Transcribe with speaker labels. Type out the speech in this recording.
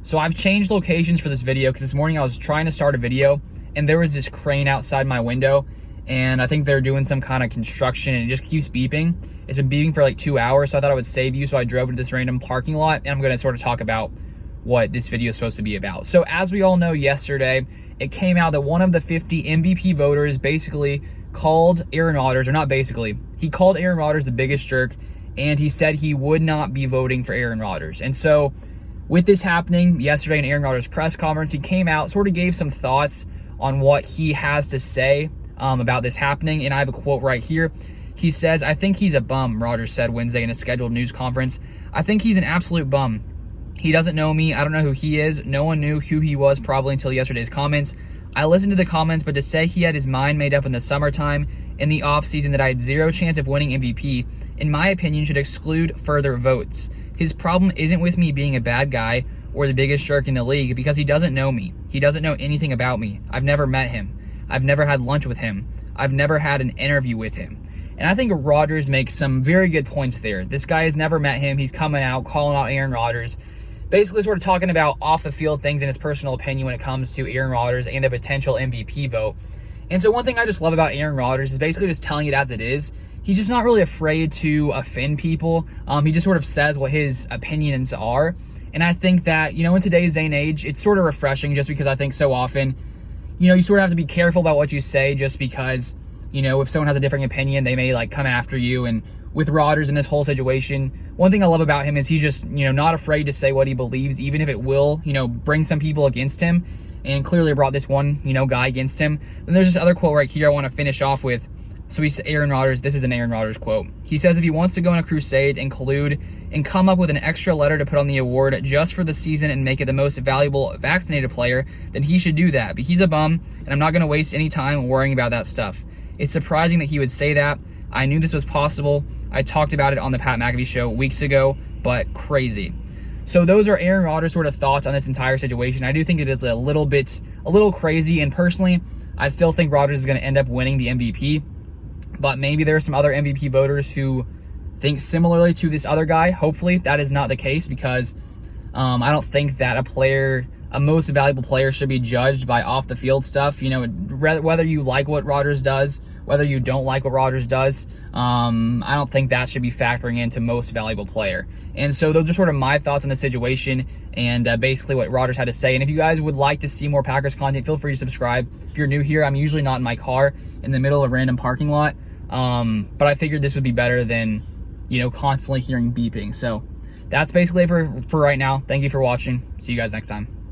Speaker 1: So I've changed locations for this video because this morning I was trying to start a video and there was this crane outside my window, and I think they're doing some kind of construction and it just keeps beeping. It's been beeping for like 2 hours, so I thought I would save you. So I drove into this random parking lot and I'm gonna sort of talk about what this video is supposed to be about. So as we all know, yesterday, it came out that one of the 50 MVP voters basically called Aaron Rodgers, or not basically, he called Aaron Rodgers the biggest jerk, and he said he would not be voting for Aaron Rodgers. And so with this happening yesterday in Aaron Rodgers' press conference, he came out, sort of gave some thoughts on what he has to say about this happening. And I have a quote right here. He says, "I think he's a bum," Rodgers said Wednesday in a scheduled news conference. "I think he's an absolute bum. He doesn't know me. I don't know who he is. No one knew who he was probably until yesterday's comments. I listened to the comments, but to say he had his mind made up in the summertime, in the offseason, that I had zero chance of winning MVP, in my opinion, should exclude further votes. His problem isn't with me being a bad guy or the biggest jerk in the league, because he doesn't know me. He doesn't know anything about me. I've never met him. I've never had lunch with him. I've never had an interview with him." And I think Rodgers makes some very good points there. This guy has never met him. He's coming out, calling out Aaron Rodgers, basically sort of talking about off the field things in his personal opinion when it comes to Aaron Rodgers and a potential MVP vote. And so one thing I just love about Aaron Rodgers is basically just telling it as it is. He's just not really afraid to offend people. He just sort of says what his opinions are. And I think that, in today's day and age, it's sort of refreshing, just because I think so often, you sort of have to be careful about what you say, just because, if someone has a different opinion, they may like come after you. And with Rodgers in this whole situation, one thing I love about him is he's just, not afraid to say what he believes, even if it will, bring some people against him. And clearly brought this one, guy against him. And there's this other quote right here I want to finish off with. So he's Aaron Rodgers. This is an Aaron Rodgers quote. He says if he wants to go on a crusade and collude and come up with an extra letter to put on the award just for the season and make it the most valuable vaccinated player, then he should do that. But he's a bum, and I'm not going to waste any time worrying about that stuff. It's surprising that he would say that. I knew this was possible. I talked about it on the Pat McAfee show weeks ago, but crazy. So those are Aaron Rodgers' sort of thoughts on this entire situation. I do think it is a little crazy, and personally, I still think Rodgers is going to end up winning the MVP. But maybe there are some other MVP voters who think similarly to this other guy. Hopefully that is not the case, because I don't think that a most valuable player should be judged by off the field stuff. Whether you like what Rodgers does, whether you don't like what Rodgers does, I don't think that should be factoring into most valuable player. And so those are sort of my thoughts on the situation and basically what Rodgers had to say. And if you guys would like to see more Packers content, feel free to subscribe. If you're new here, I'm usually not in my car in the middle of a random parking lot. But I figured this would be better than, constantly hearing beeping. So that's basically it for right now. Thank you for watching. See you guys next time.